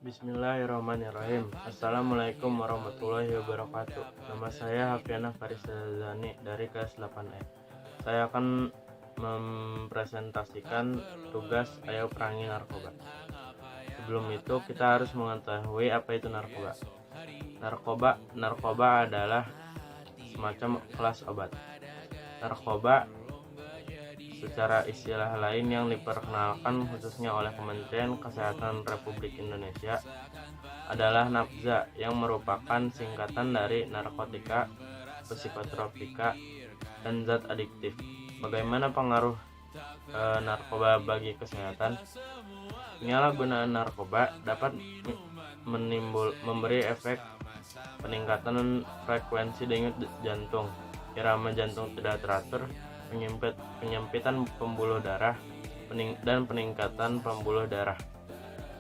Bismillahirrahmanirrahim. Assalamualaikum warahmatullahi wabarakatuh. Nama saya Hafiana Farizazani dari kelas 8E. Saya akan mempresentasikan tugas Ayo Perangi Narkoba. Sebelum itu kita harus mengetahui apa itu narkoba. Narkoba adalah semacam kelas obat. Narkoba secara istilah lain yang diperkenalkan khususnya oleh Kementerian Kesehatan Republik Indonesia adalah nafza, yang merupakan singkatan dari narkotika, psikotropika, dan zat adiktif. Bagaimana pengaruh narkoba bagi kesehatan? Penyalahgunaan narkoba dapat memberi efek peningkatan frekuensi denyut jantung, irama jantung tidak teratur, penyempitan pembuluh darah, dan peningkatan pembuluh darah.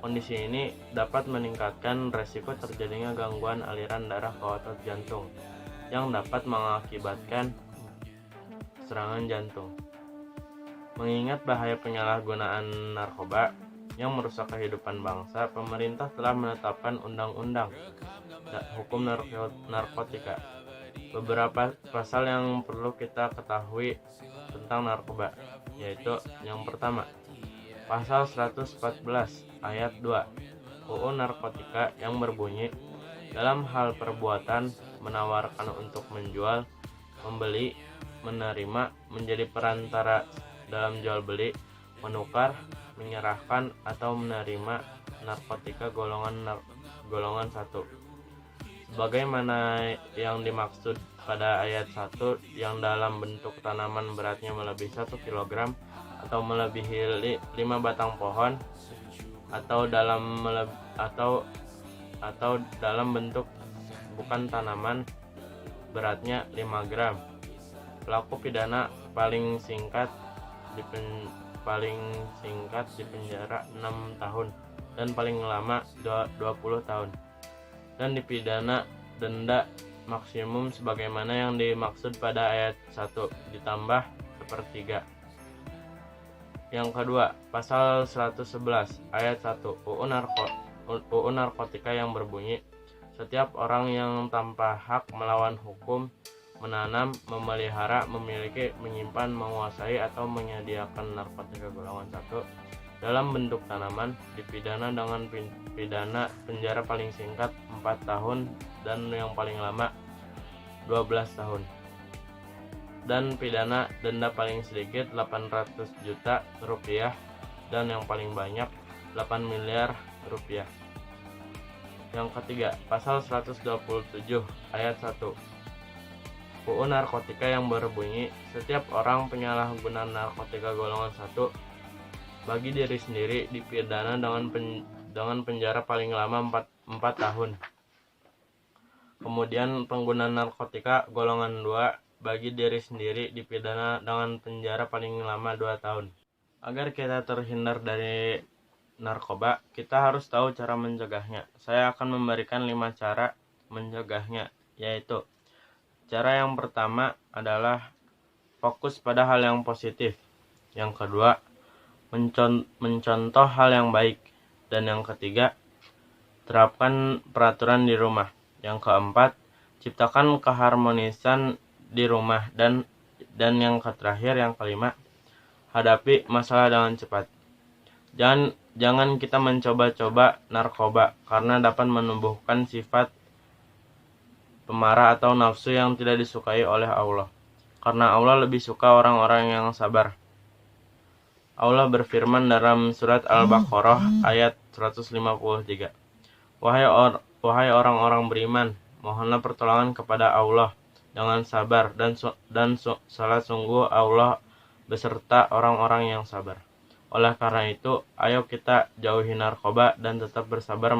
Kondisi ini dapat meningkatkan resiko terjadinya gangguan aliran darah ke otot jantung yang dapat mengakibatkan serangan jantung. Mengingat bahaya penyalahgunaan narkoba yang merusak kehidupan bangsa, pemerintah telah menetapkan undang-undang hukum narkotika. Beberapa pasal yang perlu kita ketahui tentang narkoba, yaitu yang pertama, pasal 114 ayat 2 UU Narkotika yang berbunyi, dalam hal perbuatan menawarkan untuk menjual, membeli, menerima, menjadi perantara dalam jual beli, menukar, menyerahkan atau menerima narkotika golongan 1. Sebagaimana yang dimaksud pada ayat 1, yang dalam bentuk tanaman beratnya melebihi 1 kg atau melebihi 5 batang pohon, atau dalam bentuk bukan tanaman beratnya 5 gram. Pelaku pidana paling singkat di penjara 6 tahun dan paling lama 20 tahun. Dan dipidana denda maksimum sebagaimana yang dimaksud pada ayat 1 ditambah sepertiga. Yang kedua, pasal 111 ayat 1 UU Narkotika yang berbunyi, setiap orang yang tanpa hak melawan hukum menanam, memelihara, memiliki, menyimpan, menguasai atau menyediakan narkotika golongan 1 dalam bentuk tanaman dipidana dengan pidana penjara paling singkat 4 tahun dan yang paling lama 12 tahun, dan pidana denda paling sedikit 800 juta rupiah dan yang paling banyak 8 miliar rupiah. Yang ketiga, pasal 127 ayat 1 UU Narkotika yang berbunyi, setiap orang penyalahguna narkotika golongan 1 bagi diri sendiri dipidana dengan penjara paling lama 4 tahun. Kemudian pengguna narkotika golongan 2 bagi diri sendiri dipidana dengan penjara paling lama 2 tahun. Agar kita terhindar dari narkoba, kita harus tahu cara mencegahnya. Saya akan memberikan 5 cara mencegahnya, yaitu cara yang pertama adalah fokus pada hal yang positif. Yang kedua, mencontoh hal yang baik. Dan yang ketiga, terapkan peraturan di rumah. Yang keempat, ciptakan keharmonisan di rumah. Dan yang terakhir, yang kelima, hadapi masalah dengan cepat. Jangan kita mencoba-coba narkoba karena dapat menumbuhkan sifat pemarah atau nafsu yang tidak disukai oleh Allah. Karena Allah lebih suka orang-orang yang sabar. Allah berfirman dalam surat Al-Baqarah ayat 153. Wahai orang-orang beriman, mohonlah pertolongan kepada Allah dengan sabar dan salat, sungguh Allah beserta orang-orang yang sabar. Oleh karena itu, ayo kita jauhi narkoba dan tetap bersabar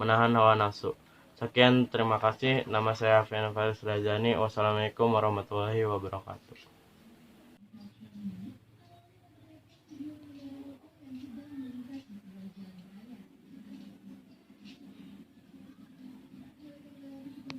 menahan hawa nafsu. Sekian, terima kasih. Nama saya Hafiana Farizazani. Wassalamualaikum warahmatullahi wabarakatuh.